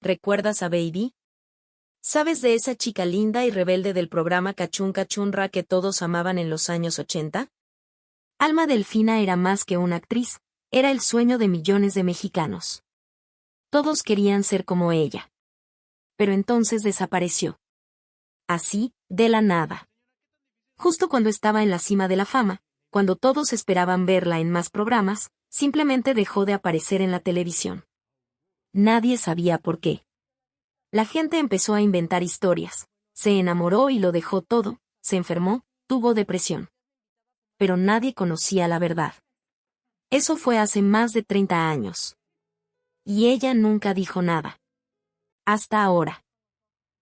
¿recuerdas a Baby? ¿Sabes de esa chica linda y rebelde del programa Cachún Cachunra que todos amaban en los años 80? Alma Delfina era más que una actriz, era el sueño de millones de mexicanos. Todos querían ser como ella. Pero entonces desapareció. Así, de la nada. Justo cuando estaba en la cima de la fama, cuando todos esperaban verla en más programas, simplemente dejó de aparecer en la televisión. Nadie sabía por qué. La gente empezó a inventar historias, se enamoró y lo dejó todo, se enfermó, tuvo depresión. Pero nadie conocía la verdad. Eso fue hace más de 30 años. Y ella nunca dijo nada. Hasta ahora.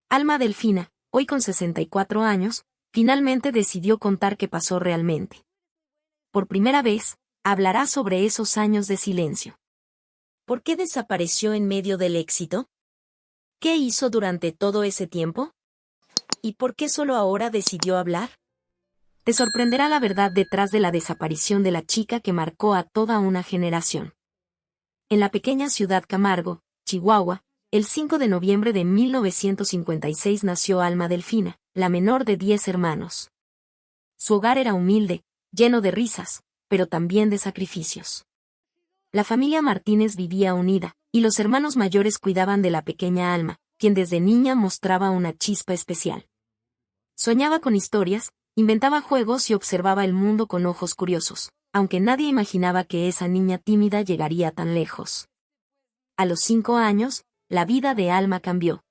Alma Delfina, hoy con 64 años, finalmente decidió contar qué pasó realmente. Por primera vez, hablará sobre esos años de silencio. ¿Por qué desapareció en medio del éxito? ¿Qué hizo durante todo ese tiempo? ¿Y por qué solo ahora decidió hablar? Te sorprenderá la verdad detrás de la desaparición de la chica que marcó a toda una generación. En la pequeña ciudad Camargo, Chihuahua, el 5 de noviembre de 1956 nació Alma Delfina, la menor de 10 hermanos. Su hogar era humilde, lleno de risas, pero también de sacrificios. La familia Martínez vivía unida, y los hermanos mayores cuidaban de la pequeña Alma, quien desde niña mostraba una chispa especial. Soñaba con historias, inventaba juegos y observaba el mundo con ojos curiosos, aunque nadie imaginaba que esa niña tímida llegaría tan lejos. A los 5 años, la vida de Alma cambió.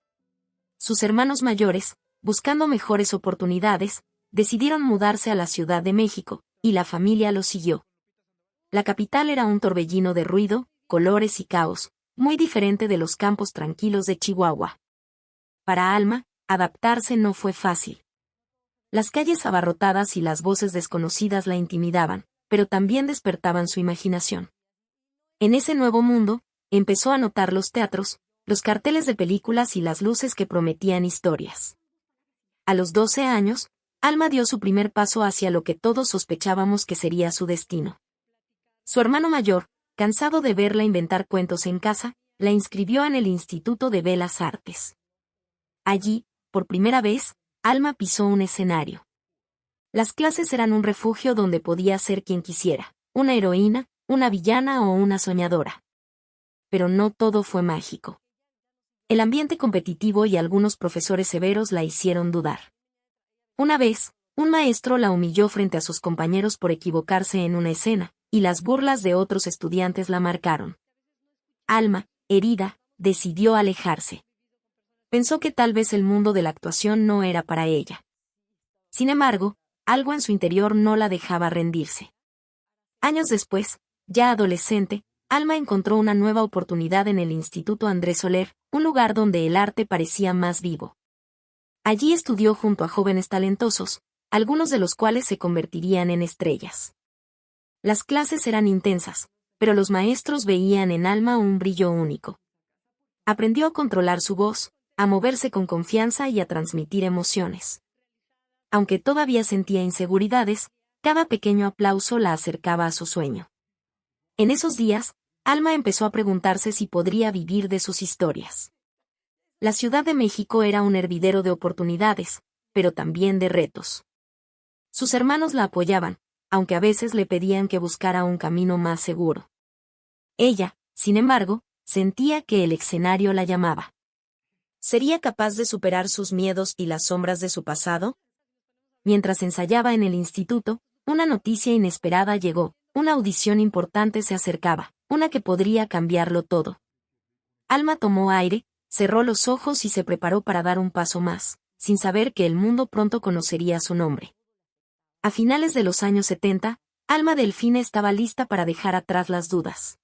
Sus hermanos mayores, buscando mejores oportunidades, decidieron mudarse a la Ciudad de México, y la familia los siguió. La capital era un torbellino de ruido, colores y caos, muy diferente de los campos tranquilos de Chihuahua. Para Alma, adaptarse no fue fácil. Las calles abarrotadas y las voces desconocidas la intimidaban, pero también despertaban su imaginación. En ese nuevo mundo, empezó a notar los teatros, los carteles de películas y las luces que prometían historias. A los 12 años, Alma dio su primer paso hacia lo que todos sospechábamos que sería su destino. Su hermano mayor, cansado de verla inventar cuentos en casa, la inscribió en el Instituto de Belas Artes. Allí, por primera vez, Alma pisó un escenario. Las clases eran un refugio donde podía ser quien quisiera, una heroína, una villana o una soñadora. Pero no todo fue mágico. El ambiente competitivo y algunos profesores severos la hicieron dudar. Una vez, un maestro la humilló frente a sus compañeros por equivocarse en una escena, y las burlas de otros estudiantes la marcaron. Alma, herida, decidió alejarse. Pensó que tal vez el mundo de la actuación no era para ella. Sin embargo, algo en su interior no la dejaba rendirse. Años después, ya adolescente, Alma encontró una nueva oportunidad en el Instituto Andrés Soler, un lugar donde el arte parecía más vivo. Allí estudió junto a jóvenes talentosos, algunos de los cuales se convertirían en estrellas. Las clases eran intensas, pero los maestros veían en Alma un brillo único. Aprendió a controlar su voz, a moverse con confianza y a transmitir emociones. Aunque todavía sentía inseguridades, cada pequeño aplauso la acercaba a su sueño. En esos días, Alma empezó a preguntarse si podría vivir de sus historias. La Ciudad de México era un hervidero de oportunidades, pero también de retos. Sus hermanos la apoyaban, aunque a veces le pedían que buscara un camino más seguro. Ella, sin embargo, sentía que el escenario la llamaba. ¿Sería capaz de superar sus miedos y las sombras de su pasado? Mientras ensayaba en el instituto, una noticia inesperada llegó, una audición importante se acercaba, una que podría cambiarlo todo. Alma tomó aire, cerró los ojos y se preparó para dar un paso más, sin saber que el mundo pronto conocería su nombre. A finales de los años 70, Alma Delfina estaba lista para dejar atrás las dudas.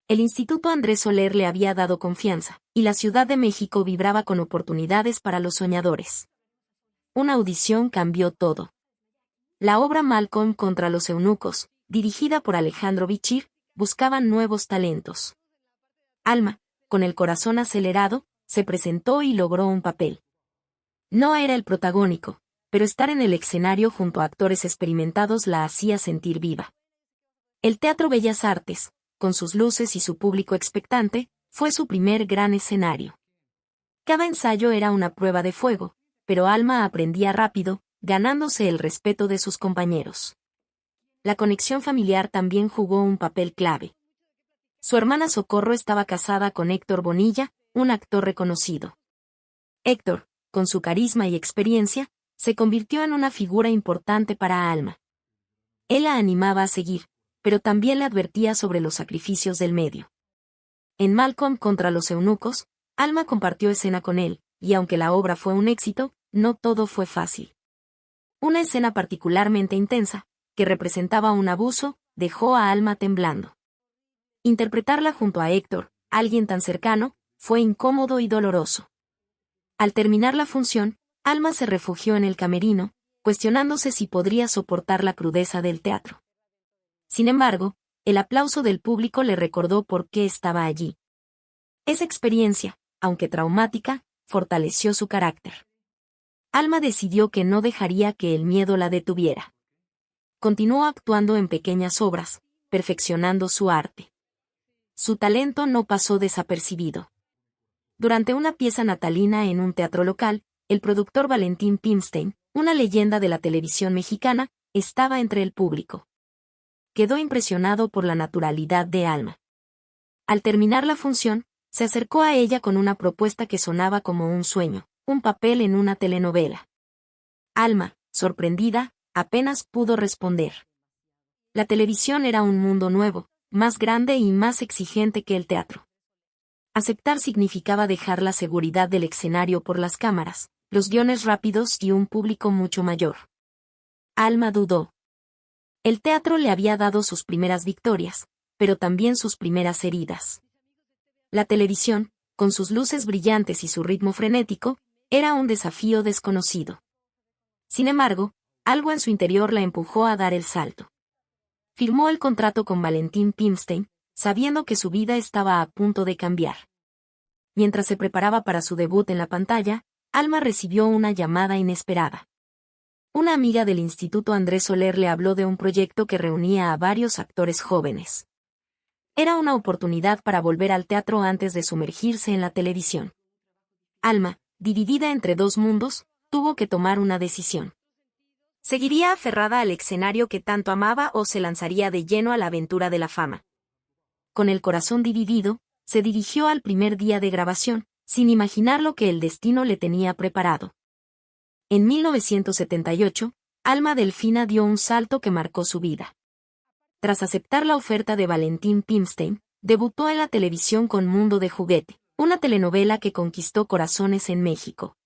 El Instituto Andrés Soler le había dado confianza, y la Ciudad de México vibraba con oportunidades para los soñadores. Una audición cambió todo. La obra Malcolm contra los eunucos, dirigida por Alejandro Bichir, buscaba nuevos talentos. Alma, con el corazón acelerado, se presentó y logró un papel. No era el protagónico, pero estar en el escenario junto a actores experimentados la hacía sentir viva. El Teatro Bellas Artes, con sus luces y su público expectante, fue su primer gran escenario. Cada ensayo era una prueba de fuego, pero Alma aprendía rápido, ganándose el respeto de sus compañeros. La conexión familiar también jugó un papel clave. Su hermana Socorro estaba casada con Héctor Bonilla, un actor reconocido. Héctor, con su carisma y experiencia, se convirtió en una figura importante para Alma. Él la animaba a seguir, pero también le advertía sobre los sacrificios del medio. En Malcolm contra los eunucos, Alma compartió escena con él, y aunque la obra fue un éxito, no todo fue fácil. Una escena particularmente intensa, que representaba un abuso, dejó a Alma temblando. Interpretarla junto a Héctor, alguien tan cercano, fue incómodo y doloroso. Al terminar la función, Alma se refugió en el camerino, cuestionándose si podría soportar la crudeza del teatro. Sin embargo, el aplauso del público le recordó por qué estaba allí. Esa experiencia, aunque traumática, fortaleció su carácter. Alma decidió que no dejaría que el miedo la detuviera. Continuó actuando en pequeñas obras, perfeccionando su arte. Su talento no pasó desapercibido. Durante una pieza natalina en un teatro local, el productor Valentín Pimstein, una leyenda de la televisión mexicana, estaba entre el público. Quedó impresionado por la naturalidad de Alma. Al terminar la función, se acercó a ella con una propuesta que sonaba como un sueño, un papel en una telenovela. Alma, sorprendida, apenas pudo responder. La televisión era un mundo nuevo, más grande y más exigente que el teatro. Aceptar significaba dejar la seguridad del escenario por las cámaras, los guiones rápidos y un público mucho mayor. Alma dudó. El teatro le había dado sus primeras victorias, pero también sus primeras heridas. La televisión, con sus luces brillantes y su ritmo frenético, era un desafío desconocido. Sin embargo, algo en su interior la empujó a dar el salto. Firmó el contrato con Valentín Pimstein, sabiendo que su vida estaba a punto de cambiar. Mientras se preparaba para su debut en la pantalla, Alma recibió una llamada inesperada. Una amiga del Instituto Andrés Soler le habló de un proyecto que reunía a varios actores jóvenes. Era una oportunidad para volver al teatro antes de sumergirse en la televisión. Alma, dividida entre dos mundos, tuvo que tomar una decisión. ¿Seguiría aferrada al escenario que tanto amaba o se lanzaría de lleno a la aventura de la fama? Con el corazón dividido, se dirigió al primer día de grabación, sin imaginar lo que el destino le tenía preparado. En 1978, Alma Delfina dio un salto que marcó su vida. Tras aceptar la oferta de Valentín Pimstein, debutó en la televisión con Mundo de Juguete, una telenovela que conquistó corazones en México.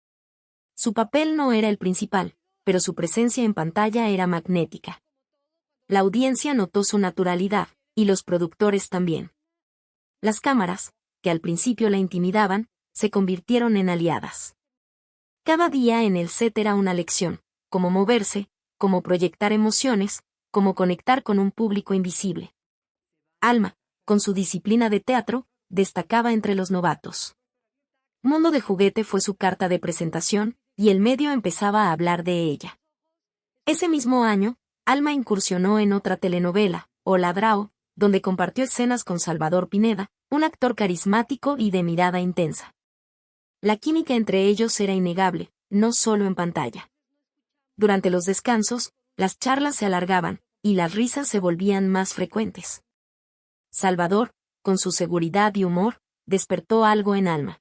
Su papel no era el principal, pero su presencia en pantalla era magnética. La audiencia notó su naturalidad, y los productores también. Las cámaras, que al principio la intimidaban, se convirtieron en aliadas. Cada día en el set era una lección, cómo moverse, cómo proyectar emociones, cómo conectar con un público invisible. Alma, con su disciplina de teatro, destacaba entre los novatos. Mundo de Juguete fue su carta de presentación, y el medio empezaba a hablar de ella. Ese mismo año, Alma incursionó en otra telenovela, O Ladrao, donde compartió escenas con Salvador Pineda, un actor carismático y de mirada intensa. La química entre ellos era innegable, no solo en pantalla. Durante los descansos, las charlas se alargaban, y las risas se volvían más frecuentes. Salvador, con su seguridad y humor, despertó algo en Alma.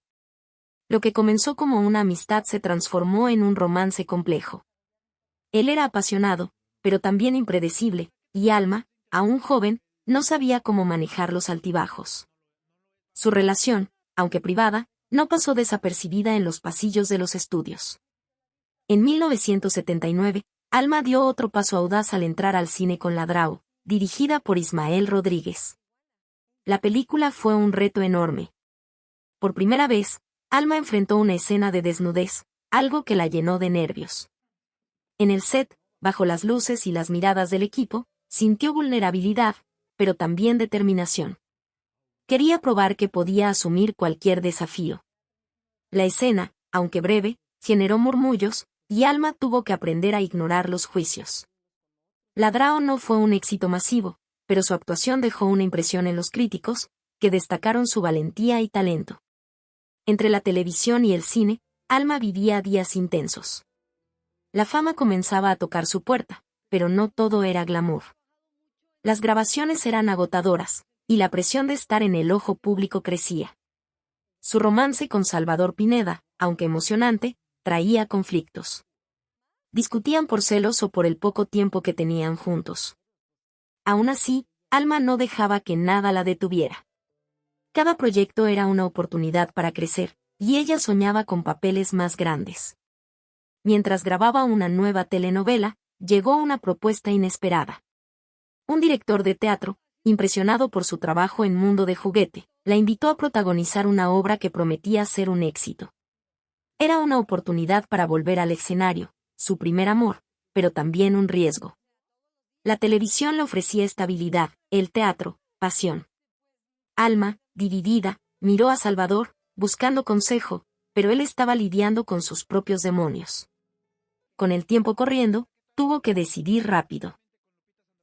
Lo que comenzó como una amistad se transformó en un romance complejo. Él era apasionado, pero también impredecible, y Alma, aún joven, no sabía cómo manejar los altibajos. Su relación, aunque privada, no pasó desapercibida en los pasillos de los estudios. En 1979, Alma dio otro paso audaz al entrar al cine con Ladrao, dirigida por Ismael Rodríguez. La película fue un reto enorme. Por primera vez, Alma enfrentó una escena de desnudez, algo que la llenó de nervios. En el set, bajo las luces y las miradas del equipo, sintió vulnerabilidad, pero también determinación. Quería probar que podía asumir cualquier desafío. La escena, aunque breve, generó murmullos, y Alma tuvo que aprender a ignorar los juicios. Ladrao no fue un éxito masivo, pero su actuación dejó una impresión en los críticos, que destacaron su valentía y talento. Entre la televisión y el cine, Alma vivía días intensos. La fama comenzaba a tocar su puerta, pero no todo era glamour. Las grabaciones eran agotadoras, y la presión de estar en el ojo público crecía. Su romance con Salvador Pineda, aunque emocionante, traía conflictos. Discutían por celos o por el poco tiempo que tenían juntos. Aún así, Alma no dejaba que nada la detuviera. Cada proyecto era una oportunidad para crecer, y ella soñaba con papeles más grandes. Mientras grababa una nueva telenovela, llegó una propuesta inesperada. Un director de teatro, impresionado por su trabajo en Mundo de Juguete, la invitó a protagonizar una obra que prometía ser un éxito. Era una oportunidad para volver al escenario, su primer amor, pero también un riesgo. La televisión le ofrecía estabilidad, el teatro, pasión. Alma, dividida, miró a Salvador, buscando consejo, pero él estaba lidiando con sus propios demonios. Con el tiempo corriendo, tuvo que decidir rápido.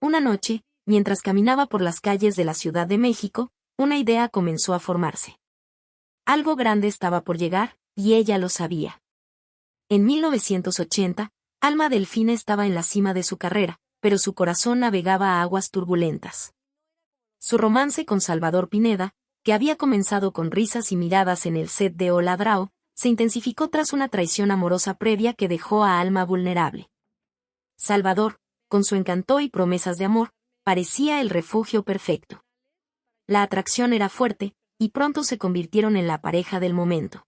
Una noche, mientras caminaba por las calles de la Ciudad de México, una idea comenzó a formarse. Algo grande estaba por llegar, y ella lo sabía. En 1980, Alma Delfina estaba en la cima de su carrera, pero su corazón navegaba a aguas turbulentas. Su romance con Salvador Pineda, que había comenzado con risas y miradas en el set de Hola Drao, se intensificó tras una traición amorosa previa que dejó a Alma vulnerable. Salvador, con su encanto y promesas de amor, parecía el refugio perfecto. La atracción era fuerte, y pronto se convirtieron en la pareja del momento.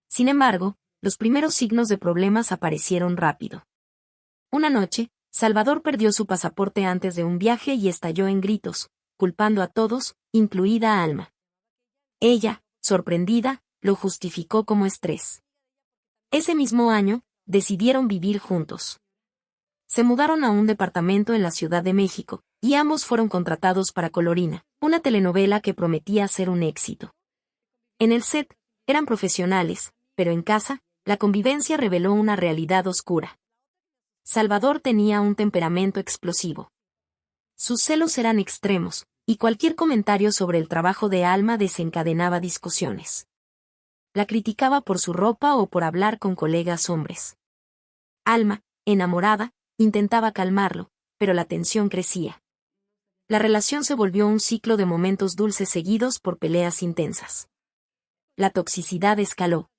Sin embargo, los primeros signos de problemas aparecieron rápido. Una noche, Salvador perdió su pasaporte antes de un viaje y estalló en gritos, culpando a todos, incluida a Alma. Ella, sorprendida, lo justificó como estrés. Ese mismo año, decidieron vivir juntos. Se mudaron a un departamento en la Ciudad de México, y ambos fueron contratados para Colorina, una telenovela que prometía ser un éxito. En el set, eran profesionales, pero en casa, la convivencia reveló una realidad oscura. Salvador tenía un temperamento explosivo. Sus celos eran extremos, y cualquier comentario sobre el trabajo de Alma desencadenaba discusiones. La criticaba por su ropa o por hablar con colegas hombres. Alma, enamorada, intentaba calmarlo, pero la tensión crecía. La relación se volvió un ciclo de momentos dulces seguidos por peleas intensas. La toxicidad escaló.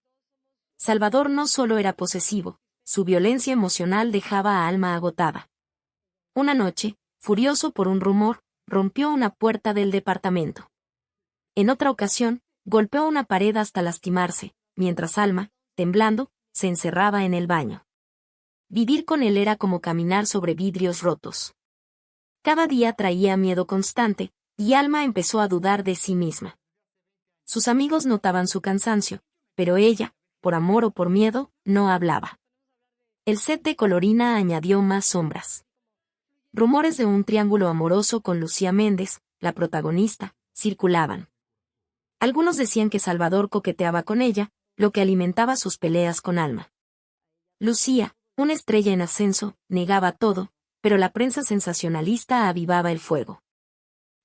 Salvador no solo era posesivo, su violencia emocional dejaba a Alma agotada. Una noche, furioso por un rumor, rompió una puerta del departamento. En otra ocasión, golpeó una pared hasta lastimarse, mientras Alma, temblando, se encerraba en el baño. Vivir con él era como caminar sobre vidrios rotos. Cada día traía miedo constante, y Alma empezó a dudar de sí misma. Sus amigos notaban su cansancio, pero ella, por amor o por miedo, no hablaba. El set de Colorina añadió más sombras. Rumores de un triángulo amoroso con Lucía Méndez, la protagonista, circulaban. Algunos decían que Salvador coqueteaba con ella, lo que alimentaba sus peleas con Alma. Lucía, una estrella en ascenso, negaba todo, pero la prensa sensacionalista avivaba el fuego.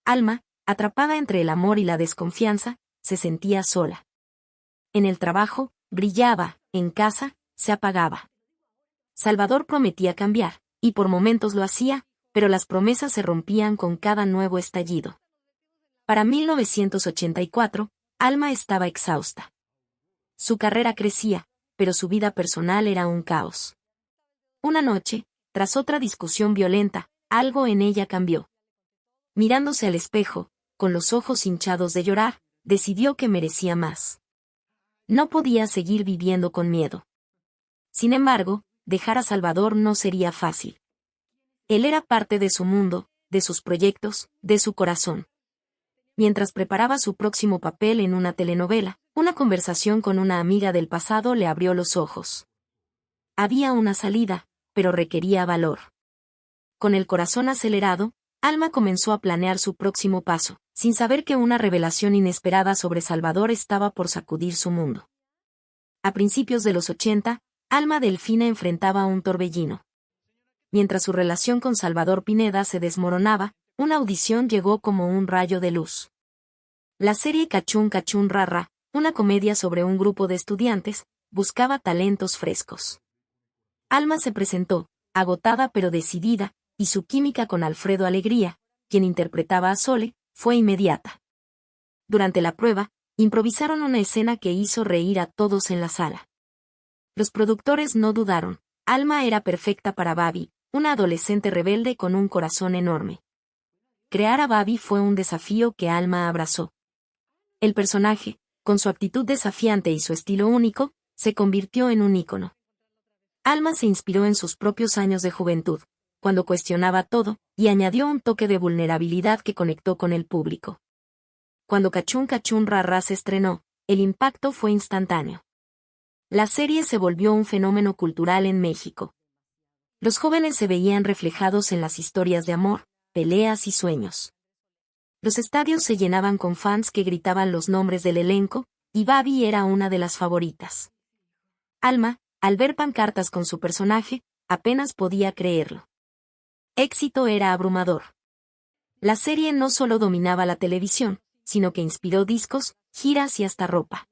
Alma, atrapada entre el amor y la desconfianza, se sentía sola. En el trabajo, brillaba, en casa, se apagaba. Salvador prometía cambiar, y por momentos lo hacía, pero las promesas se rompían con cada nuevo estallido. Para 1984, Alma estaba exhausta. Su carrera crecía, pero su vida personal era un caos. Una noche, tras otra discusión violenta, algo en ella cambió. Mirándose al espejo, con los ojos hinchados de llorar, decidió que merecía más. No podía seguir viviendo con miedo. Sin embargo, dejar a Salvador no sería fácil. Él era parte de su mundo, de sus proyectos, de su corazón. Mientras preparaba su próximo papel en una telenovela, una conversación con una amiga del pasado le abrió los ojos. Había una salida, pero requería valor. Con el corazón acelerado, Alma comenzó a planear su próximo paso, sin saber que una revelación inesperada sobre Salvador estaba por sacudir su mundo. A principios de los 80, Alma Delfina enfrentaba un torbellino. Mientras su relación con Salvador Pineda se desmoronaba, una audición llegó como un rayo de luz. La serie Cachún Cachún Rara, una comedia sobre un grupo de estudiantes, buscaba talentos frescos. Alma se presentó, agotada pero decidida, y su química con Alfredo Alegría, quien interpretaba a Sole, fue inmediata. Durante la prueba, improvisaron una escena que hizo reír a todos en la sala. Los productores no dudaron, Alma era perfecta para Babi, una adolescente rebelde con un corazón enorme. Crear a Babi fue un desafío que Alma abrazó. El personaje, con su actitud desafiante y su estilo único, se convirtió en un ícono. Alma se inspiró en sus propios años de juventud, cuando cuestionaba todo, y añadió un toque de vulnerabilidad que conectó con el público. Cuando Cachún Cachún Ra Ra se estrenó, el impacto fue instantáneo. La serie se volvió un fenómeno cultural en México. Los jóvenes se veían reflejados en las historias de amor, peleas y sueños. Los estadios se llenaban con fans que gritaban los nombres del elenco, y Babi era una de las favoritas. Alma, al ver pancartas con su personaje, apenas podía creerlo. Éxito era abrumador. La serie no solo dominaba la televisión, sino que inspiró discos, giras y hasta ropa.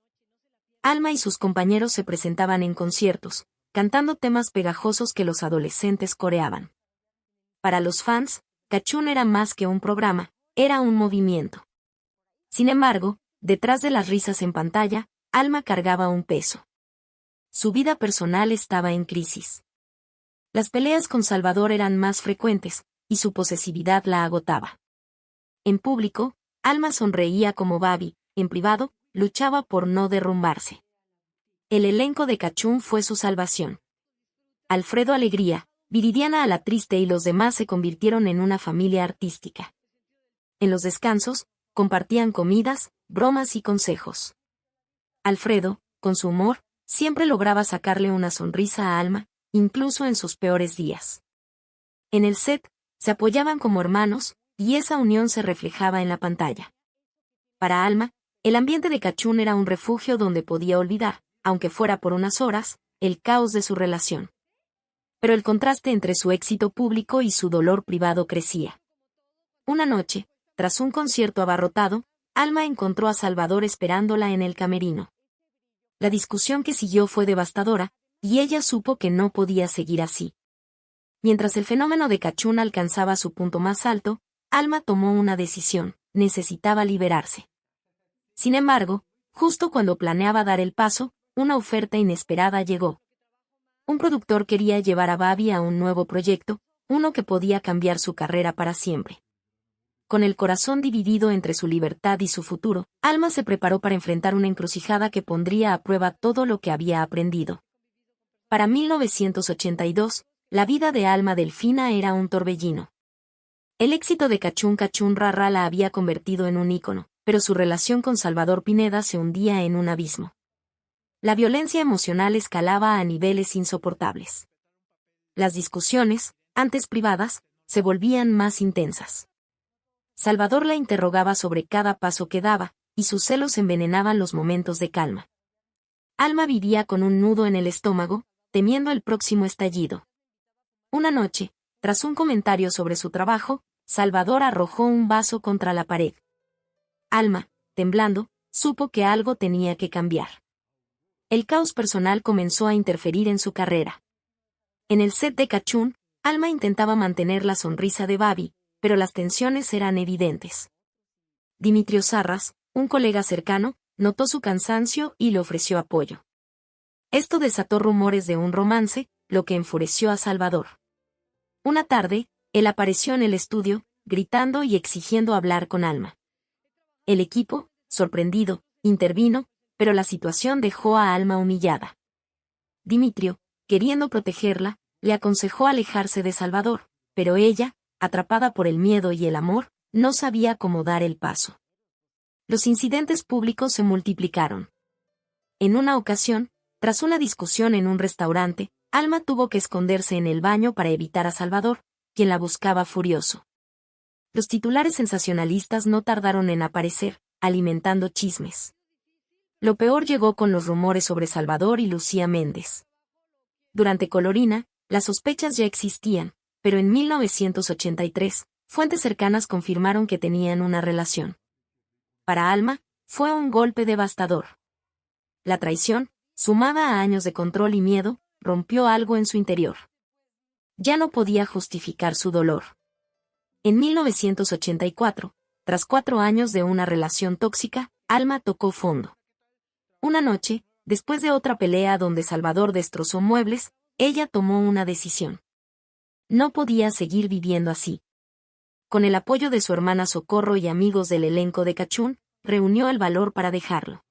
Alma y sus compañeros se presentaban en conciertos, cantando temas pegajosos que los adolescentes coreaban. Para los fans, Cachún era más que un programa, era un movimiento. Sin embargo, detrás de las risas en pantalla, Alma cargaba un peso. Su vida personal estaba en crisis. Las peleas con Salvador eran más frecuentes, y su posesividad la agotaba. En público, Alma sonreía como Babi, en privado, luchaba por no derrumbarse. El elenco de Cachún fue su salvación. Alfredo Alegría, Viridiana Alatriste y los demás se convirtieron en una familia artística. En los descansos, compartían comidas, bromas y consejos. Alfredo, con su humor, siempre lograba sacarle una sonrisa a Alma, incluso en sus peores días. En el set, se apoyaban como hermanos, y esa unión se reflejaba en la pantalla. Para Alma, el ambiente de Cachún era un refugio donde podía olvidar, aunque fuera por unas horas, el caos de su relación. Pero el contraste entre su éxito público y su dolor privado crecía. Una noche, tras un concierto abarrotado, Alma encontró a Salvador esperándola en el camerino. La discusión que siguió fue devastadora, y ella supo que no podía seguir así. Mientras el fenómeno de Cachún alcanzaba su punto más alto, Alma tomó una decisión: necesitaba liberarse. Sin embargo, justo cuando planeaba dar el paso, una oferta inesperada llegó. Un productor quería llevar a Babi a un nuevo proyecto, uno que podía cambiar su carrera para siempre. Con el corazón dividido entre su libertad y su futuro, Alma se preparó para enfrentar una encrucijada que pondría a prueba todo lo que había aprendido. Para 1982, la vida de Alma Delfina era un torbellino. El éxito de Cachún Cachún Ra Ra la había convertido en un ícono, pero su relación con Salvador Pineda se hundía en un abismo. La violencia emocional escalaba a niveles insoportables. Las discusiones, antes privadas, se volvían más intensas. Salvador la interrogaba sobre cada paso que daba, y sus celos envenenaban los momentos de calma. Alma vivía con un nudo en el estómago, temiendo el próximo estallido. Una noche, tras un comentario sobre su trabajo, Salvador arrojó un vaso contra la pared. Alma, temblando, supo que algo tenía que cambiar. El caos personal comenzó a interferir en su carrera. En el set de Cachún, Alma intentaba mantener la sonrisa de Babi, pero las tensiones eran evidentes. Dimitrio Sarras, un colega cercano, notó su cansancio y le ofreció apoyo. Esto desató rumores de un romance, lo que enfureció a Salvador. Una tarde, él apareció en el estudio, gritando y exigiendo hablar con Alma. El equipo, sorprendido, intervino, pero la situación dejó a Alma humillada. Dimitrio, queriendo protegerla, le aconsejó alejarse de Salvador, pero ella, atrapada por el miedo y el amor, no sabía cómo dar el paso. Los incidentes públicos se multiplicaron. En una ocasión, tras una discusión en un restaurante, Alma tuvo que esconderse en el baño para evitar a Salvador, quien la buscaba furioso. Los titulares sensacionalistas no tardaron en aparecer, alimentando chismes. Lo peor llegó con los rumores sobre Salvador y Lucía Méndez. Durante Colorina, las sospechas ya existían, pero en 1983, fuentes cercanas confirmaron que tenían una relación. Para Alma, fue un golpe devastador. La traición, sumada a años de control y miedo, rompió algo en su interior. Ya no podía justificar su dolor. En 1984, tras 4 años de una relación tóxica, Alma tocó fondo. Una noche, después de otra pelea donde Salvador destrozó muebles, ella tomó una decisión. No podía seguir viviendo así. Con el apoyo de su hermana Socorro y amigos del elenco de Cachún, reunió el valor para dejarlo.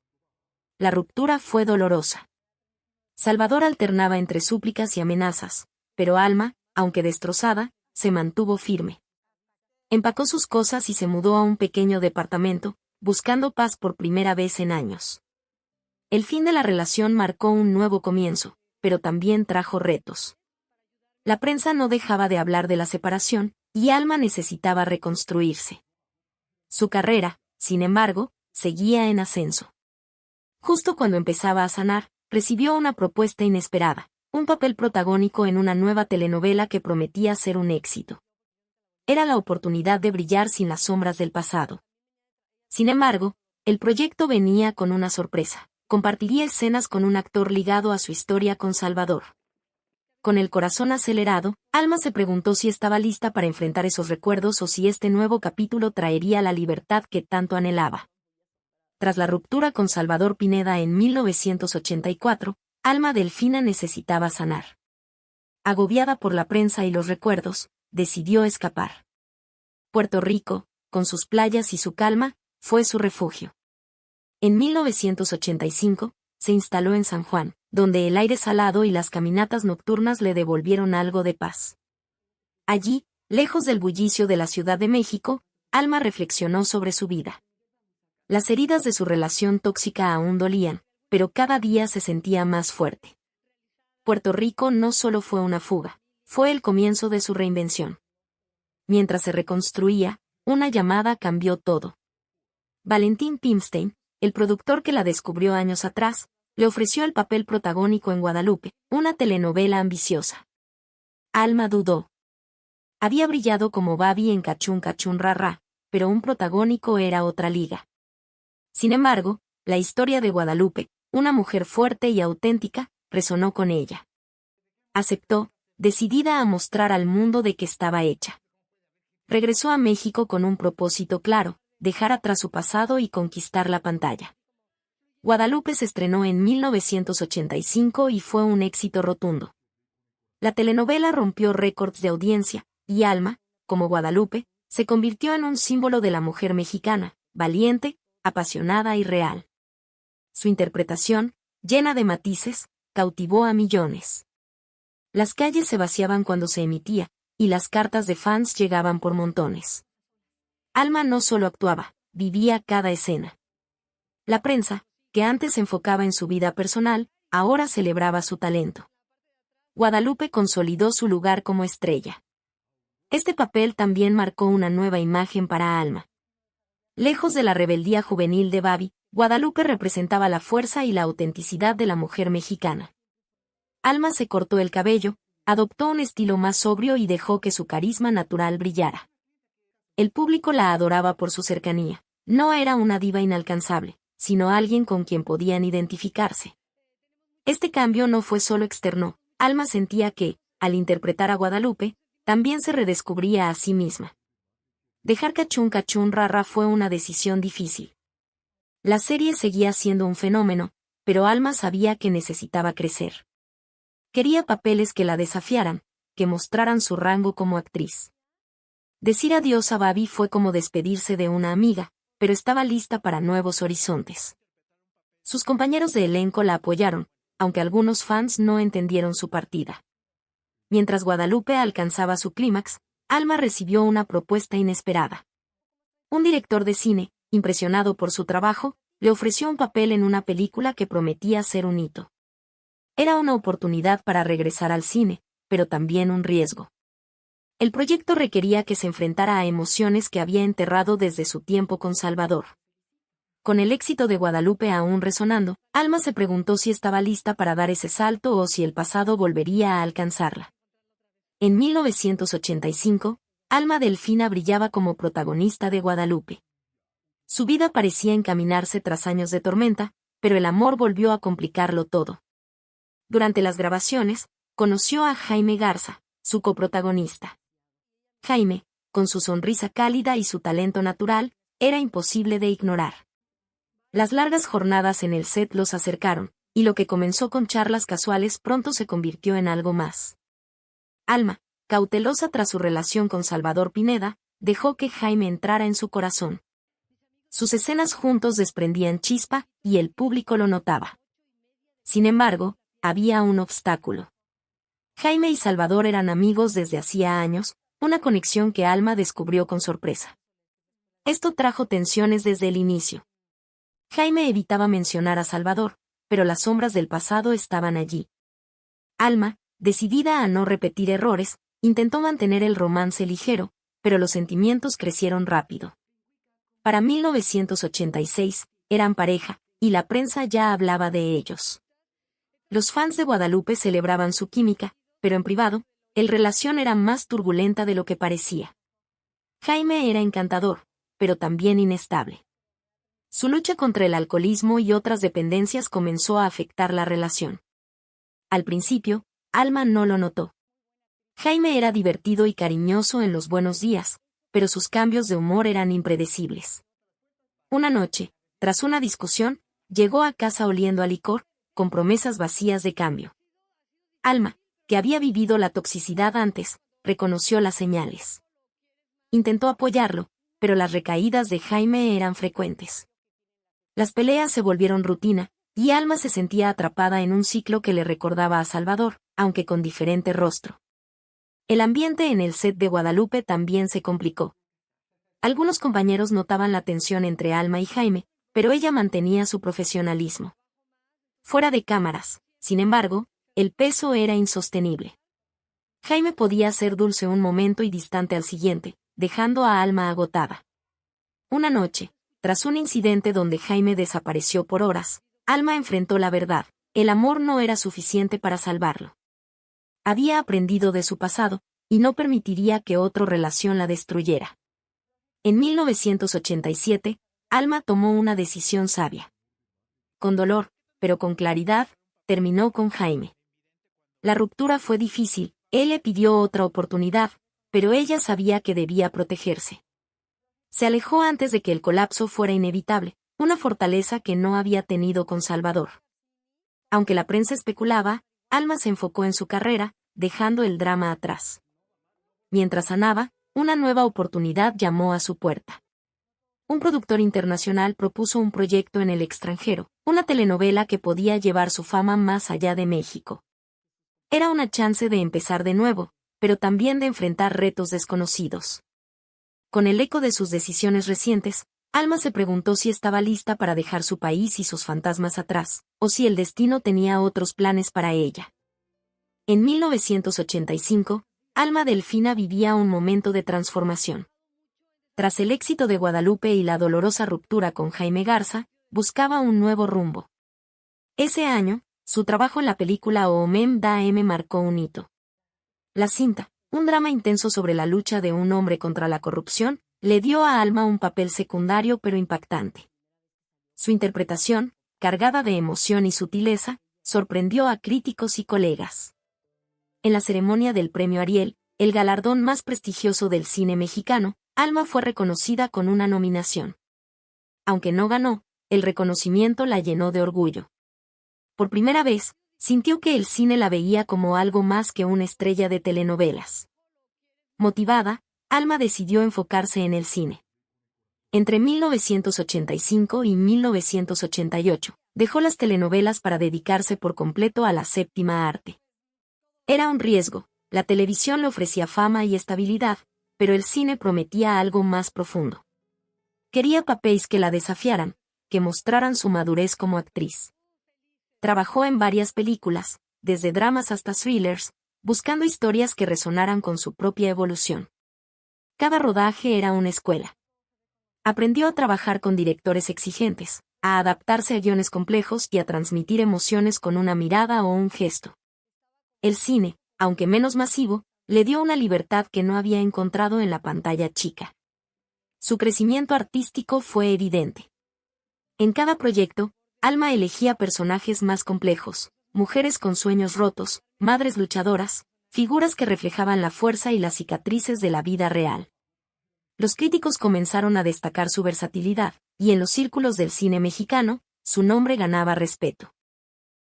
La ruptura fue dolorosa. Salvador alternaba entre súplicas y amenazas, pero Alma, aunque destrozada, se mantuvo firme. Empacó sus cosas y se mudó a un pequeño departamento, buscando paz por primera vez en años. El fin de la relación marcó un nuevo comienzo, pero también trajo retos. La prensa no dejaba de hablar de la separación, y Alma necesitaba reconstruirse. Su carrera, sin embargo, seguía en ascenso. Justo cuando empezaba a sanar, recibió una propuesta inesperada, un papel protagónico en una nueva telenovela que prometía ser un éxito. Era la oportunidad de brillar sin las sombras del pasado. Sin embargo, el proyecto venía con una sorpresa. Compartiría escenas con un actor ligado a su historia con Salvador. Con el corazón acelerado, Alma se preguntó si estaba lista para enfrentar esos recuerdos o si este nuevo capítulo traería la libertad que tanto anhelaba. Tras la ruptura con Salvador Pineda en 1984, Alma Delfina necesitaba sanar. Agobiada por la prensa y los recuerdos, decidió escapar. Puerto Rico, con sus playas y su calma, fue su refugio. En 1985, se instaló en San Juan, donde el aire salado y las caminatas nocturnas le devolvieron algo de paz. Allí, lejos del bullicio de la Ciudad de México, Alma reflexionó sobre su vida. Las heridas de su relación tóxica aún dolían, pero cada día se sentía más fuerte. Puerto Rico no solo fue una fuga, fue el comienzo de su reinvención. Mientras se reconstruía, una llamada cambió todo. Valentín Pimstein, el productor que la descubrió años atrás, le ofreció el papel protagónico en Guadalupe, una telenovela ambiciosa. Alma dudó. Había brillado como Babi en Cachún Cachún Rarra, pero un protagónico era otra liga. Sin embargo, la historia de Guadalupe, una mujer fuerte y auténtica, resonó con ella. Aceptó, decidida a mostrar al mundo de qué estaba hecha. Regresó a México con un propósito claro: dejar atrás su pasado y conquistar la pantalla. Guadalupe se estrenó en 1985 y fue un éxito rotundo. La telenovela rompió récords de audiencia, y Alma, como Guadalupe, se convirtió en un símbolo de la mujer mexicana, valiente, apasionada y real. Su interpretación, llena de matices, cautivó a millones. Las calles se vaciaban cuando se emitía, y las cartas de fans llegaban por montones. Alma no solo actuaba, vivía cada escena. La prensa, que antes se enfocaba en su vida personal, ahora celebraba su talento. Guadalupe consolidó su lugar como estrella. Este papel también marcó una nueva imagen para Alma. Lejos de la rebeldía juvenil de Babi, Guadalupe representaba la fuerza y la autenticidad de la mujer mexicana. Alma se cortó el cabello, adoptó un estilo más sobrio y dejó que su carisma natural brillara. El público la adoraba por su cercanía. No era una diva inalcanzable, sino alguien con quien podían identificarse. Este cambio no fue solo externo. Alma sentía que, al interpretar a Guadalupe, también se redescubría a sí misma. Dejar Cachún Cachún Rarra fue una decisión difícil. La serie seguía siendo un fenómeno, pero Alma sabía que necesitaba crecer. Quería papeles que la desafiaran, que mostraran su rango como actriz. Decir adiós a Babi fue como despedirse de una amiga, pero estaba lista para nuevos horizontes. Sus compañeros de elenco la apoyaron, aunque algunos fans no entendieron su partida. Mientras Guadalupe alcanzaba su clímax, Alma recibió una propuesta inesperada. Un director de cine, impresionado por su trabajo, le ofreció un papel en una película que prometía ser un hito. Era una oportunidad para regresar al cine, pero también un riesgo. El proyecto requería que se enfrentara a emociones que había enterrado desde su tiempo con Salvador. Con el éxito de Guadalupe aún resonando, Alma se preguntó si estaba lista para dar ese salto o si el pasado volvería a alcanzarla. En 1985, Alma Delfina brillaba como protagonista de Guadalupe. Su vida parecía encaminarse tras años de tormenta, pero el amor volvió a complicarlo todo. Durante las grabaciones, conoció a Jaime Garza, su coprotagonista. Jaime, con su sonrisa cálida y su talento natural, era imposible de ignorar. Las largas jornadas en el set los acercaron, y lo que comenzó con charlas casuales pronto se convirtió en algo más. Alma, cautelosa tras su relación con Salvador Pineda, dejó que Jaime entrara en su corazón. Sus escenas juntos desprendían chispa, y el público lo notaba. Sin embargo, había un obstáculo. Jaime y Salvador eran amigos desde hacía años, una conexión que Alma descubrió con sorpresa. Esto trajo tensiones desde el inicio. Jaime evitaba mencionar a Salvador, pero las sombras del pasado estaban allí. Alma, decidida a no repetir errores, intentó mantener el romance ligero, pero los sentimientos crecieron rápido. Para 1986, eran pareja, y la prensa ya hablaba de ellos. Los fans de Guadalupe celebraban su química, pero en privado, la relación era más turbulenta de lo que parecía. Jaime era encantador, pero también inestable. Su lucha contra el alcoholismo y otras dependencias comenzó a afectar la relación. Al principio, Alma no lo notó. Jaime era divertido y cariñoso en los buenos días, pero sus cambios de humor eran impredecibles. Una noche, tras una discusión, llegó a casa oliendo a licor, con promesas vacías de cambio. Alma, que había vivido la toxicidad antes, reconoció las señales. Intentó apoyarlo, pero las recaídas de Jaime eran frecuentes. Las peleas se volvieron rutina, y Alma se sentía atrapada en un ciclo que le recordaba a Salvador, aunque con diferente rostro. El ambiente en el set de Guadalupe también se complicó. Algunos compañeros notaban la tensión entre Alma y Jaime, pero ella mantenía su profesionalismo. Fuera de cámaras, sin embargo, el peso era insostenible. Jaime podía ser dulce un momento y distante al siguiente, dejando a Alma agotada. Una noche, tras un incidente donde Jaime desapareció por horas, Alma enfrentó la verdad: el amor no era suficiente para salvarlo. Había aprendido de su pasado, y no permitiría que otra relación la destruyera. En 1987, Alma tomó una decisión sabia. Con dolor, pero con claridad, terminó con Jaime. La ruptura fue difícil, él le pidió otra oportunidad, pero ella sabía que debía protegerse. Se alejó antes de que el colapso fuera inevitable, una fortaleza que no había tenido con Salvador. Aunque la prensa especulaba, Alma se enfocó en su carrera, dejando el drama atrás. Mientras sanaba, una nueva oportunidad llamó a su puerta. Un productor internacional propuso un proyecto en el extranjero, una telenovela que podía llevar su fama más allá de México. Era una chance de empezar de nuevo, pero también de enfrentar retos desconocidos. Con el eco de sus decisiones recientes, Alma se preguntó si estaba lista para dejar su país y sus fantasmas atrás, o si el destino tenía otros planes para ella. En 1985, Alma Delfina vivía un momento de transformación. Tras el éxito de Guadalupe y la dolorosa ruptura con Jaime Garza, buscaba un nuevo rumbo. Ese año, su trabajo en la película Oomem Daeme marcó un hito. La cinta, un drama intenso sobre la lucha de un hombre contra la corrupción, le dio a Alma un papel secundario pero impactante. Su interpretación, cargada de emoción y sutileza, sorprendió a críticos y colegas. En la ceremonia del Premio Ariel, el galardón más prestigioso del cine mexicano, Alma fue reconocida con una nominación. Aunque no ganó, el reconocimiento la llenó de orgullo. Por primera vez, sintió que el cine la veía como algo más que una estrella de telenovelas. Motivada, Alma decidió enfocarse en el cine. Entre 1985 y 1988, dejó las telenovelas para dedicarse por completo a la séptima arte. Era un riesgo, la televisión le ofrecía fama y estabilidad, pero el cine prometía algo más profundo. Quería papeles que la desafiaran, que mostraran su madurez como actriz. Trabajó en varias películas, desde dramas hasta thrillers, buscando historias que resonaran con su propia evolución. Cada rodaje era una escuela. Aprendió a trabajar con directores exigentes, a adaptarse a guiones complejos y a transmitir emociones con una mirada o un gesto. El cine, aunque menos masivo, le dio una libertad que no había encontrado en la pantalla chica. Su crecimiento artístico fue evidente. En cada proyecto, Alma elegía personajes más complejos, mujeres con sueños rotos, madres luchadoras, figuras que reflejaban la fuerza y las cicatrices de la vida real. Los críticos comenzaron a destacar su versatilidad, y en los círculos del cine mexicano, su nombre ganaba respeto.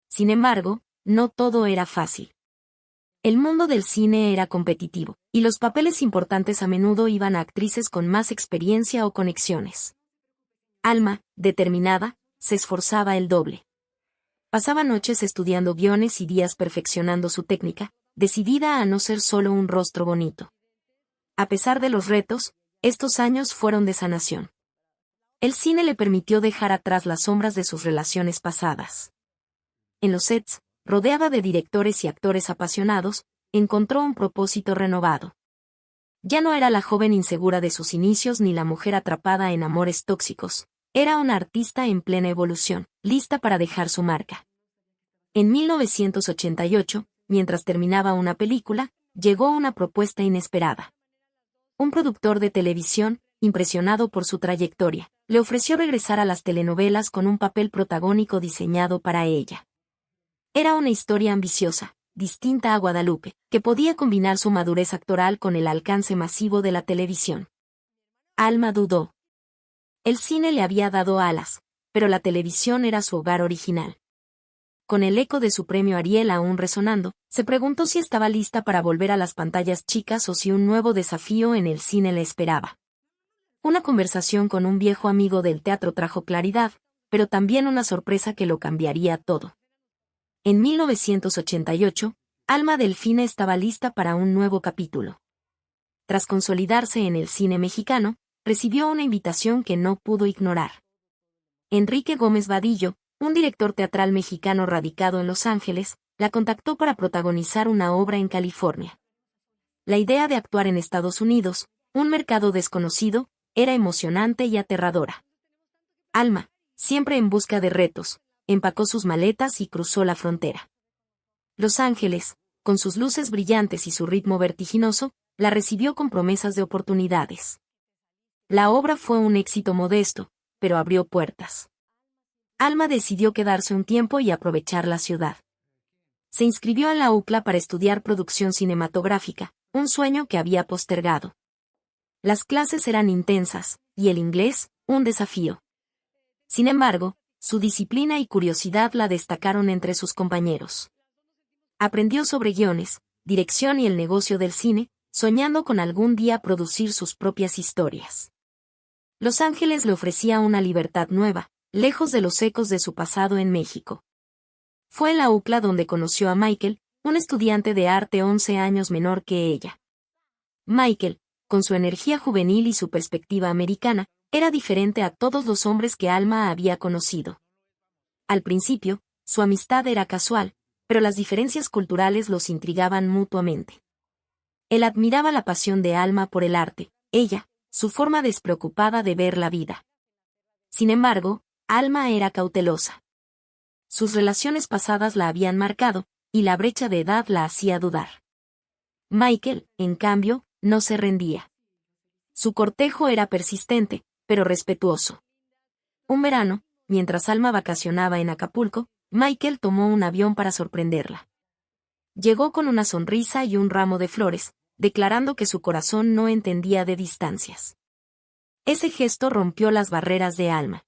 Sin embargo, no todo era fácil. El mundo del cine era competitivo, y los papeles importantes a menudo iban a actrices con más experiencia o conexiones. Alma, determinada, se esforzaba el doble. Pasaba noches estudiando guiones y días perfeccionando su técnica, decidida a no ser solo un rostro bonito. A pesar de los retos, estos años fueron de sanación. El cine le permitió dejar atrás las sombras de sus relaciones pasadas. En los sets, rodeada de directores y actores apasionados, encontró un propósito renovado. Ya no era la joven insegura de sus inicios ni la mujer atrapada en amores tóxicos, era una artista en plena evolución, lista para dejar su marca. En 1988, mientras terminaba una película, llegó una propuesta inesperada. Un productor de televisión, impresionado por su trayectoria, le ofreció regresar a las telenovelas con un papel protagónico diseñado para ella. Era una historia ambiciosa, distinta a Guadalupe, que podía combinar su madurez actoral con el alcance masivo de la televisión. Alma dudó. El cine le había dado alas, pero la televisión era su hogar original. Con el eco de su premio Ariel aún resonando, se preguntó si estaba lista para volver a las pantallas chicas o si un nuevo desafío en el cine le esperaba. Una conversación con un viejo amigo del teatro trajo claridad, pero también una sorpresa que lo cambiaría todo. En 1988, Alma Delfina estaba lista para un nuevo capítulo. Tras consolidarse en el cine mexicano, recibió una invitación que no pudo ignorar. Enrique Gómez Vadillo, un director teatral mexicano radicado en Los Ángeles, la contactó para protagonizar una obra en California. La idea de actuar en Estados Unidos, un mercado desconocido, era emocionante y aterradora. Alma, siempre en busca de retos, empacó sus maletas y cruzó la frontera. Los Ángeles, con sus luces brillantes y su ritmo vertiginoso, la recibió con promesas de oportunidades. La obra fue un éxito modesto, pero abrió puertas. Alma decidió quedarse un tiempo y aprovechar la ciudad. Se inscribió a la UCLA para estudiar producción cinematográfica, un sueño que había postergado. Las clases eran intensas, y el inglés, un desafío. Sin embargo, su disciplina y curiosidad la destacaron entre sus compañeros. Aprendió sobre guiones, dirección y el negocio del cine, soñando con algún día producir sus propias historias. Los Ángeles le ofrecía una libertad nueva, lejos de los ecos de su pasado en México. Fue en la UCLA donde conoció a Michael, un estudiante de arte 11 años menor que ella. Michael, con su energía juvenil y su perspectiva americana, era diferente a todos los hombres que Alma había conocido. Al principio, su amistad era casual, pero las diferencias culturales los intrigaban mutuamente. Él admiraba la pasión de Alma por el arte, ella, su forma despreocupada de ver la vida. Sin embargo, Alma era cautelosa. Sus relaciones pasadas la habían marcado, y la brecha de edad la hacía dudar. Michael, en cambio, no se rendía. Su cortejo era persistente, pero respetuoso. Un verano, mientras Alma vacacionaba en Acapulco, Michael tomó un avión para sorprenderla. Llegó con una sonrisa y un ramo de flores, declarando que su corazón no entendía de distancias. Ese gesto rompió las barreras de Alma.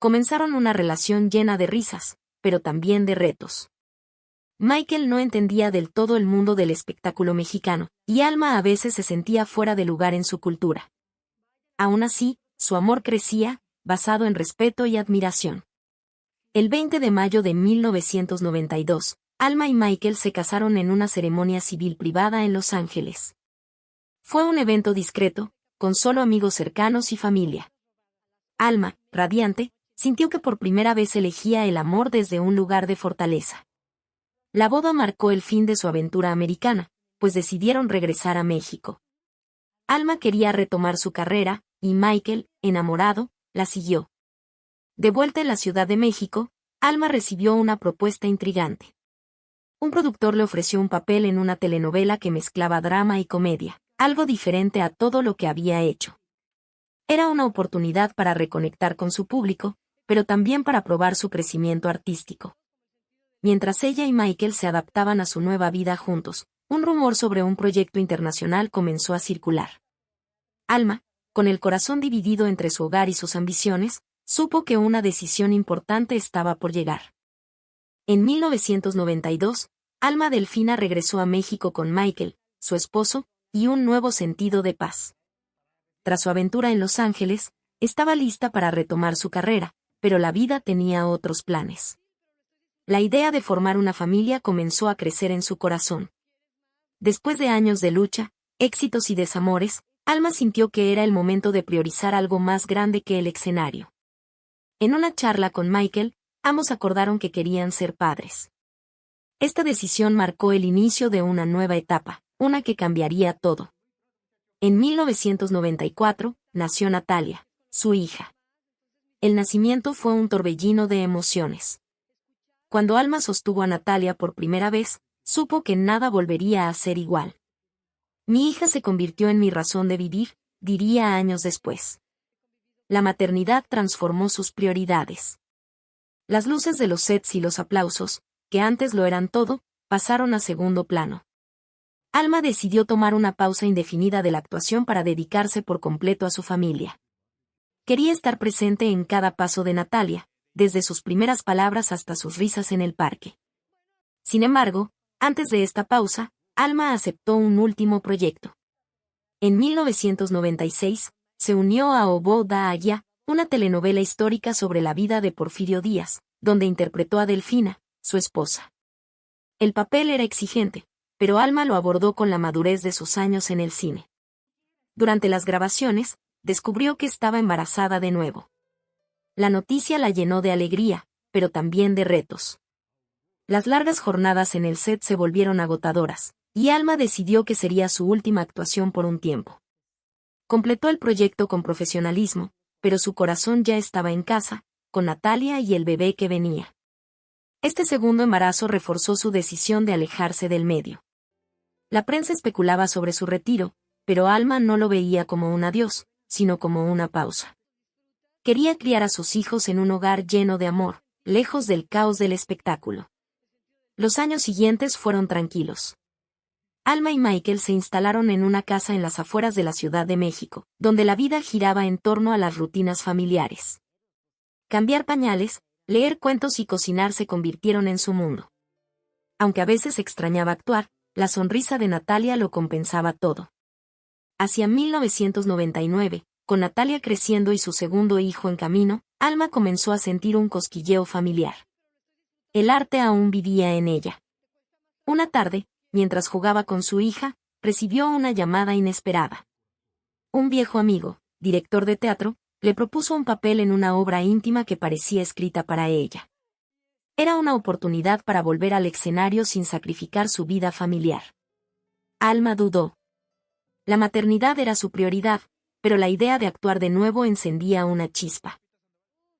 Comenzaron una relación llena de risas, pero también de retos. Michael no entendía del todo el mundo del espectáculo mexicano, y Alma a veces se sentía fuera de lugar en su cultura. Aún así, su amor crecía, basado en respeto y admiración. El 20 de mayo de 1992, Alma y Michael se casaron en una ceremonia civil privada en Los Ángeles. Fue un evento discreto, con solo amigos cercanos y familia. Alma, radiante, sintió que por primera vez elegía el amor desde un lugar de fortaleza. La boda marcó el fin de su aventura americana, pues decidieron regresar a México. Alma quería retomar su carrera, y Michael, enamorado, la siguió. De vuelta en la Ciudad de México, Alma recibió una propuesta intrigante. Un productor le ofreció un papel en una telenovela que mezclaba drama y comedia, algo diferente a todo lo que había hecho. Era una oportunidad para reconectar con su público, pero también para probar su crecimiento artístico. Mientras ella y Michael se adaptaban a su nueva vida juntos, un rumor sobre un proyecto internacional comenzó a circular. Alma, con el corazón dividido entre su hogar y sus ambiciones, supo que una decisión importante estaba por llegar. En 1992, Alma Delfina regresó a México con Michael, su esposo, y un nuevo sentido de paz. Tras su aventura en Los Ángeles, estaba lista para retomar su carrera, pero la vida tenía otros planes. La idea de formar una familia comenzó a crecer en su corazón. Después de años de lucha, éxitos y desamores, Alma sintió que era el momento de priorizar algo más grande que el escenario. En una charla con Michael, ambos acordaron que querían ser padres. Esta decisión marcó el inicio de una nueva etapa, una que cambiaría todo. En 1994, nació Natalia, su hija. El nacimiento fue un torbellino de emociones. Cuando Alma sostuvo a Natalia por primera vez, supo que nada volvería a ser igual. Mi hija se convirtió en mi razón de vivir, diría años después. La maternidad transformó sus prioridades. Las luces de los sets y los aplausos, que antes lo eran todo, pasaron a segundo plano. Alma decidió tomar una pausa indefinida de la actuación para dedicarse por completo a su familia. Quería estar presente en cada paso de Natalia, desde sus primeras palabras hasta sus risas en el parque. Sin embargo, antes de esta pausa, Alma aceptó un último proyecto. En 1996, se unió a Obó da Aya, una telenovela histórica sobre la vida de Porfirio Díaz, donde interpretó a Delfina, su esposa. El papel era exigente, pero Alma lo abordó con la madurez de sus años en el cine. Durante las grabaciones, descubrió que estaba embarazada de nuevo. La noticia la llenó de alegría, pero también de retos. Las largas jornadas en el set se volvieron agotadoras, y Alma decidió que sería su última actuación por un tiempo. Completó el proyecto con profesionalismo, pero su corazón ya estaba en casa, con Natalia y el bebé que venía. Este segundo embarazo reforzó su decisión de alejarse del medio. La prensa especulaba sobre su retiro, pero Alma no lo veía como un adiós, sino como una pausa. Quería criar a sus hijos en un hogar lleno de amor, lejos del caos del espectáculo. Los años siguientes fueron tranquilos. Alma y Michael se instalaron en una casa en las afueras de la Ciudad de México, donde la vida giraba en torno a las rutinas familiares. Cambiar pañales, leer cuentos y cocinar se convirtieron en su mundo. Aunque a veces extrañaba actuar, la sonrisa de Natalia lo compensaba todo. Hacia 1999, con Natalia creciendo y su segundo hijo en camino, Alma comenzó a sentir un cosquilleo familiar. El arte aún vivía en ella. Una tarde, mientras jugaba con su hija, recibió una llamada inesperada. Un viejo amigo, director de teatro, le propuso un papel en una obra íntima que parecía escrita para ella. Era una oportunidad para volver al escenario sin sacrificar su vida familiar. Alma dudó. La maternidad era su prioridad, pero la idea de actuar de nuevo encendía una chispa.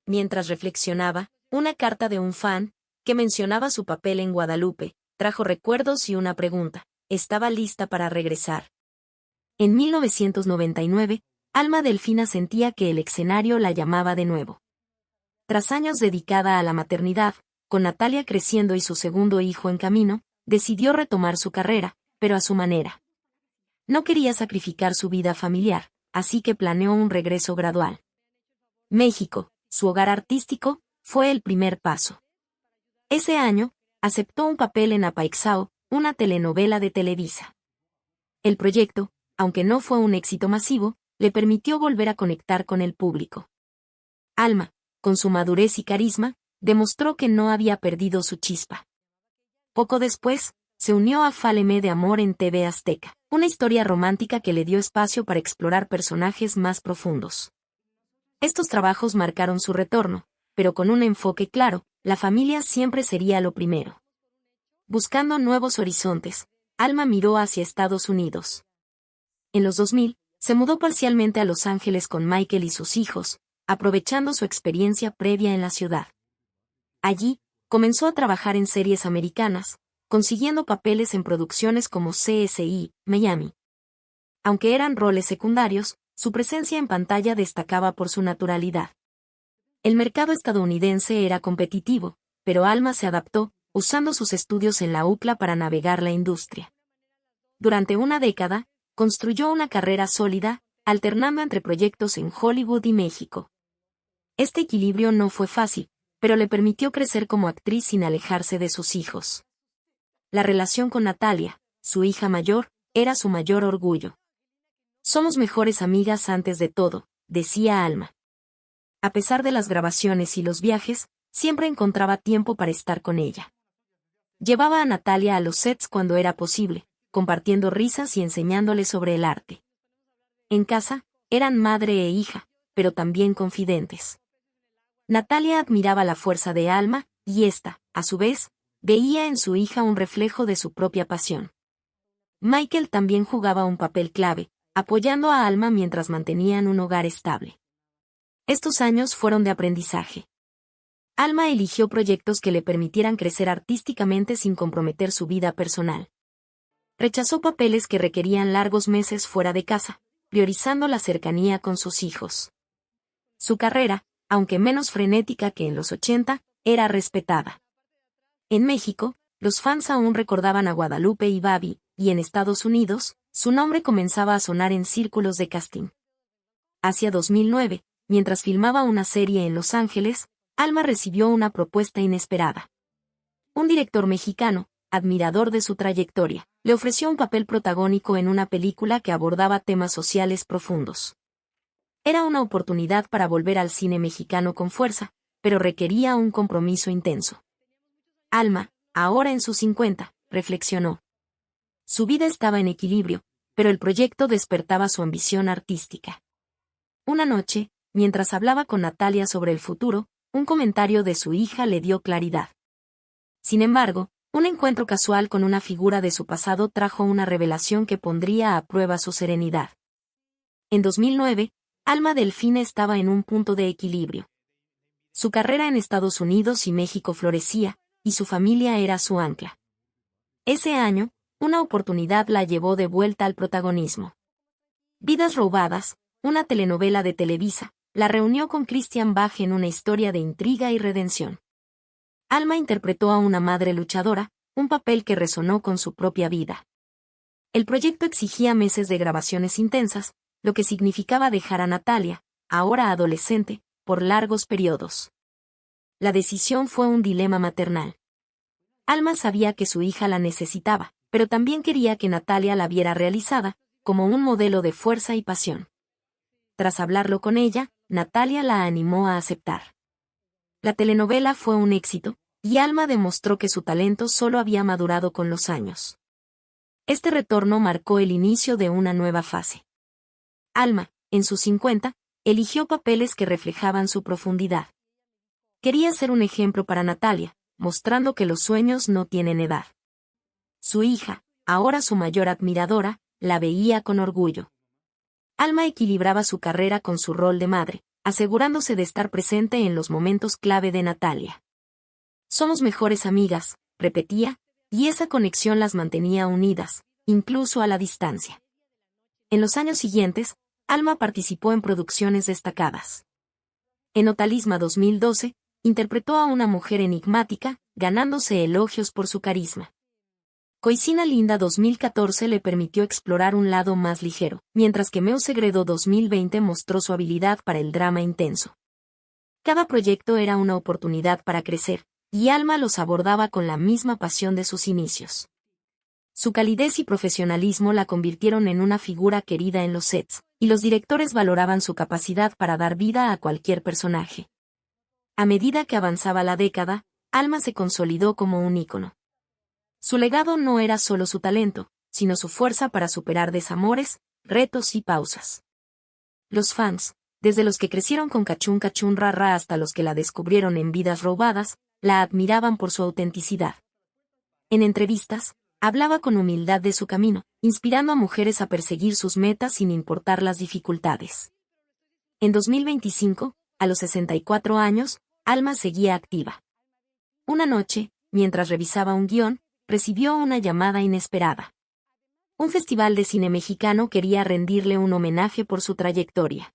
Mientras reflexionaba, una carta de un fan, que mencionaba su papel en Guadalupe, trajo recuerdos y una pregunta: ¿estaba lista para regresar? En 1999, Alma Delfina sentía que el escenario la llamaba de nuevo. Tras años dedicada a la maternidad, con Natalia creciendo y su segundo hijo en camino, decidió retomar su carrera, pero a su manera. No quería sacrificar su vida familiar, así que planeó un regreso gradual. México, su hogar artístico, fue el primer paso. Ese año, aceptó un papel en Apaixao, una telenovela de Televisa. El proyecto, aunque no fue un éxito masivo, le permitió volver a conectar con el público. Alma, con su madurez y carisma, demostró que no había perdido su chispa. Poco después, se unió a Fáleme de Amor en TV Azteca, una historia romántica que le dio espacio para explorar personajes más profundos. Estos trabajos marcaron su retorno, pero con un enfoque claro: la familia siempre sería lo primero. Buscando nuevos horizontes, Alma miró hacia Estados Unidos. En los 2000, se mudó parcialmente a Los Ángeles con Michael y sus hijos, aprovechando su experiencia previa en la ciudad. Allí, comenzó a trabajar en series americanas, consiguiendo papeles en producciones como CSI, Miami. Aunque eran roles secundarios, su presencia en pantalla destacaba por su naturalidad. El mercado estadounidense era competitivo, pero Alma se adaptó, usando sus estudios en la UCLA para navegar la industria. Durante una década, construyó una carrera sólida, alternando entre proyectos en Hollywood y México. Este equilibrio no fue fácil, pero le permitió crecer como actriz sin alejarse de sus hijos. La relación con Natalia, su hija mayor, era su mayor orgullo. Somos mejores amigas antes de todo, decía Alma. A pesar de las grabaciones y los viajes, siempre encontraba tiempo para estar con ella. Llevaba a Natalia a los sets cuando era posible, compartiendo risas y enseñándole sobre el arte. En casa, eran madre e hija, pero también confidentes. Natalia admiraba la fuerza de Alma, y ésta, a su vez, veía en su hija un reflejo de su propia pasión. Michael también jugaba un papel clave, apoyando a Alma mientras mantenían un hogar estable. Estos años fueron de aprendizaje. Alma eligió proyectos que le permitieran crecer artísticamente sin comprometer su vida personal. Rechazó papeles que requerían largos meses fuera de casa, priorizando la cercanía con sus hijos. Su carrera, aunque menos frenética que en los 80, era respetada. En México, los fans aún recordaban a Guadalupe y Babi, y en Estados Unidos, su nombre comenzaba a sonar en círculos de casting. Hacia 2009, mientras filmaba una serie en Los Ángeles, Alma recibió una propuesta inesperada. Un director mexicano, admirador de su trayectoria, le ofreció un papel protagónico en una película que abordaba temas sociales profundos. Era una oportunidad para volver al cine mexicano con fuerza, pero requería un compromiso intenso. Alma, ahora en sus 50, reflexionó. Su vida estaba en equilibrio, pero el proyecto despertaba su ambición artística. Una noche, mientras hablaba con Natalia sobre el futuro, un comentario de su hija le dio claridad. Sin embargo, un encuentro casual con una figura de su pasado trajo una revelación que pondría a prueba su serenidad. En 2009, Alma Delfine estaba en un punto de equilibrio. Su carrera en Estados Unidos y México florecía, y su familia era su ancla. Ese año, una oportunidad la llevó de vuelta al protagonismo. Vidas robadas, una telenovela de Televisa, la reunió con Christian Bach en una historia de intriga y redención. Alma interpretó a una madre luchadora, un papel que resonó con su propia vida. El proyecto exigía meses de grabaciones intensas, lo que significaba dejar a Natalia, ahora adolescente, por largos periodos. La decisión fue un dilema maternal. Alma sabía que su hija la necesitaba, pero también quería que Natalia la viera realizada, como un modelo de fuerza y pasión. Tras hablarlo con ella, Natalia la animó a aceptar. La telenovela fue un éxito, y Alma demostró que su talento solo había madurado con los años. Este retorno marcó el inicio de una nueva fase. Alma, en sus 50, eligió papeles que reflejaban su profundidad. Quería ser un ejemplo para Natalia, mostrando que los sueños no tienen edad. Su hija, ahora su mayor admiradora, la veía con orgullo. Alma equilibraba su carrera con su rol de madre, asegurándose de estar presente en los momentos clave de Natalia. Somos mejores amigas, repetía, y esa conexión las mantenía unidas, incluso a la distancia. En los años siguientes, Alma participó en producciones destacadas. En Otalisma 2012, interpretó a una mujer enigmática, ganándose elogios por su carisma. Coisina Linda 2014 le permitió explorar un lado más ligero, mientras que Meu Segredo 2020 mostró su habilidad para el drama intenso. Cada proyecto era una oportunidad para crecer, y Alma los abordaba con la misma pasión de sus inicios. Su calidez y profesionalismo la convirtieron en una figura querida en los sets, y los directores valoraban su capacidad para dar vida a cualquier personaje. A medida que avanzaba la década, Alma se consolidó como un ícono. Su legado no era solo su talento, sino su fuerza para superar desamores, retos y pausas. Los fans, desde los que crecieron con Cachún Cachún Ra hasta los que la descubrieron en Vidas Robadas, la admiraban por su autenticidad. En entrevistas, hablaba con humildad de su camino, inspirando a mujeres a perseguir sus metas sin importar las dificultades. En 2025, a los 64 años, Alma seguía activa. Una noche, mientras revisaba un guión, recibió una llamada inesperada. Un festival de cine mexicano quería rendirle un homenaje por su trayectoria.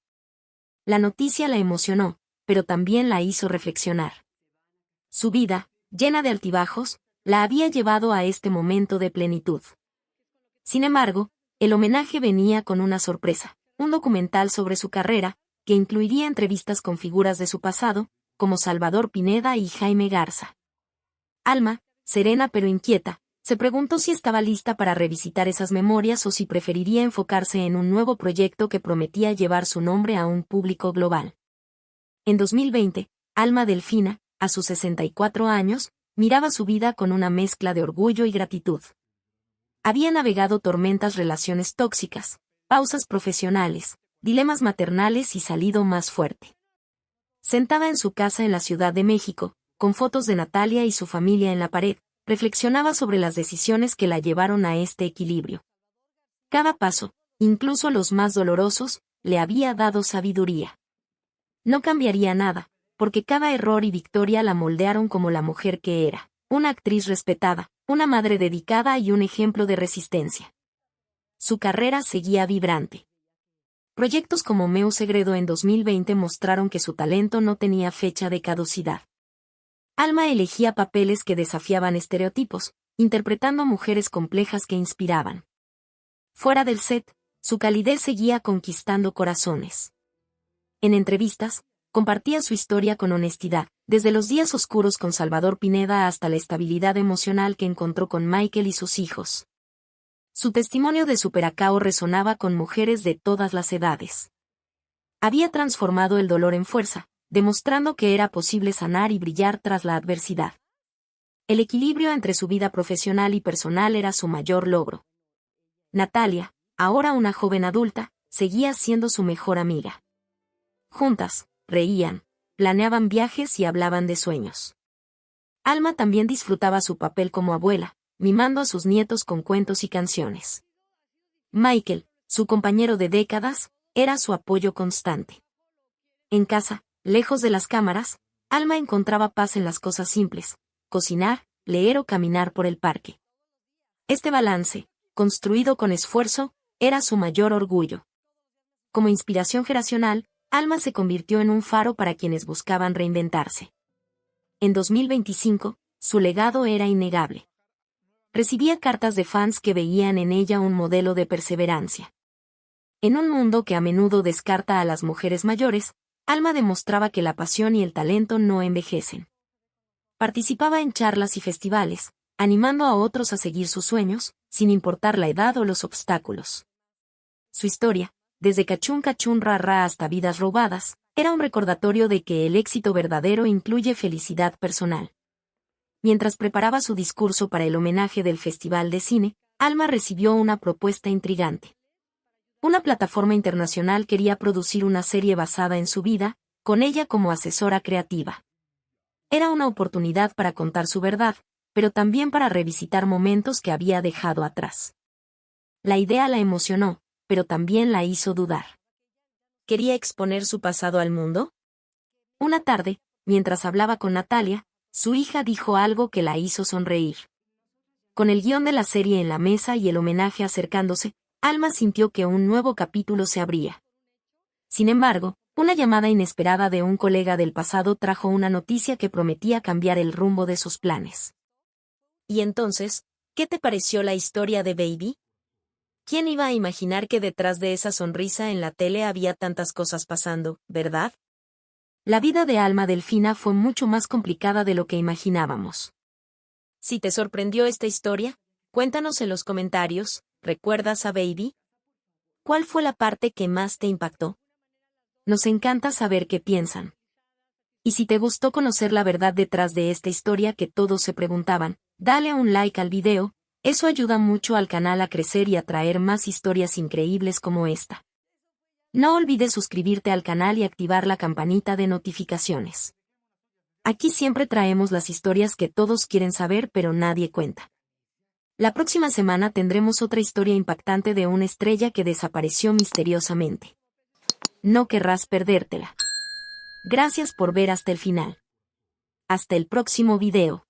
La noticia la emocionó, pero también la hizo reflexionar. Su vida, llena de altibajos, la había llevado a este momento de plenitud. Sin embargo, el homenaje venía con una sorpresa, un documental sobre su carrera, que incluiría entrevistas con figuras de su pasado, como Salvador Pineda y Jaime Garza. Alma, serena pero inquieta, se preguntó si estaba lista para revisitar esas memorias o si preferiría enfocarse en un nuevo proyecto que prometía llevar su nombre a un público global. En 2020, Alma Delfina, a sus 64 años, miraba su vida con una mezcla de orgullo y gratitud. Había navegado tormentas relaciones tóxicas, pausas profesionales, dilemas maternales y salido más fuerte. Sentada en su casa en la Ciudad de México, con fotos de Natalia y su familia en la pared, reflexionaba sobre las decisiones que la llevaron a este equilibrio. Cada paso, incluso los más dolorosos, le había dado sabiduría. No cambiaría nada, porque cada error y victoria la moldearon como la mujer que era, una actriz respetada, una madre dedicada y un ejemplo de resistencia. Su carrera seguía vibrante. Proyectos como Meu Segredo en 2020 mostraron que su talento no tenía fecha de caducidad. Alma elegía papeles que desafiaban estereotipos, interpretando mujeres complejas que inspiraban. Fuera del set, su calidez seguía conquistando corazones. En entrevistas, compartía su historia con honestidad, desde los días oscuros con Salvador Pineda hasta la estabilidad emocional que encontró con Michael y sus hijos. Su testimonio de superacao resonaba con mujeres de todas las edades. Había transformado el dolor en fuerza, demostrando que era posible sanar y brillar tras la adversidad. El equilibrio entre su vida profesional y personal era su mayor logro. Natalia, ahora una joven adulta, seguía siendo su mejor amiga. Juntas, reían, planeaban viajes y hablaban de sueños. Alma también disfrutaba su papel como abuela, mimando a sus nietos con cuentos y canciones. Michael, su compañero de décadas, era su apoyo constante. En casa, lejos de las cámaras, Alma encontraba paz en las cosas simples, cocinar, leer o caminar por el parque. Este balance, construido con esfuerzo, era su mayor orgullo. Como inspiración generacional, Alma se convirtió en un faro para quienes buscaban reinventarse. En 2025, su legado era innegable. Recibía cartas de fans que veían en ella un modelo de perseverancia. En un mundo que a menudo descarta a las mujeres mayores, Alma demostraba que la pasión y el talento no envejecen. Participaba en charlas y festivales, animando a otros a seguir sus sueños, sin importar la edad o los obstáculos. Su historia, desde Cachún Cachún Ra Ra hasta Vidas Robadas, era un recordatorio de que el éxito verdadero incluye felicidad personal. Mientras preparaba su discurso para el homenaje del Festival de Cine, Alma recibió una propuesta intrigante. Una plataforma internacional quería producir una serie basada en su vida, con ella como asesora creativa. Era una oportunidad para contar su verdad, pero también para revisitar momentos que había dejado atrás. La idea la emocionó, pero también la hizo dudar. ¿Quería exponer su pasado al mundo? Una tarde, mientras hablaba con Natalia, su hija dijo algo que la hizo sonreír. Con el guión de la serie en la mesa y el homenaje acercándose, Alma sintió que un nuevo capítulo se abría. Sin embargo, una llamada inesperada de un colega del pasado trajo una noticia que prometía cambiar el rumbo de sus planes. ¿Y entonces, qué te pareció la historia de Baby? ¿Quién iba a imaginar que detrás de esa sonrisa en la tele había tantas cosas pasando, verdad? La vida de Alma Delfina fue mucho más complicada de lo que imaginábamos. Si te sorprendió esta historia, cuéntanos en los comentarios. ¿Recuerdas a Baby? ¿Cuál fue la parte que más te impactó? Nos encanta saber qué piensan. Y si te gustó conocer la verdad detrás de esta historia que todos se preguntaban, dale un like al video, eso ayuda mucho al canal a crecer y a traer más historias increíbles como esta. No olvides suscribirte al canal y activar la campanita de notificaciones. Aquí siempre traemos las historias que todos quieren saber pero nadie cuenta. La próxima semana tendremos otra historia impactante de una estrella que desapareció misteriosamente. No querrás perdértela. Gracias por ver hasta el final. Hasta el próximo video.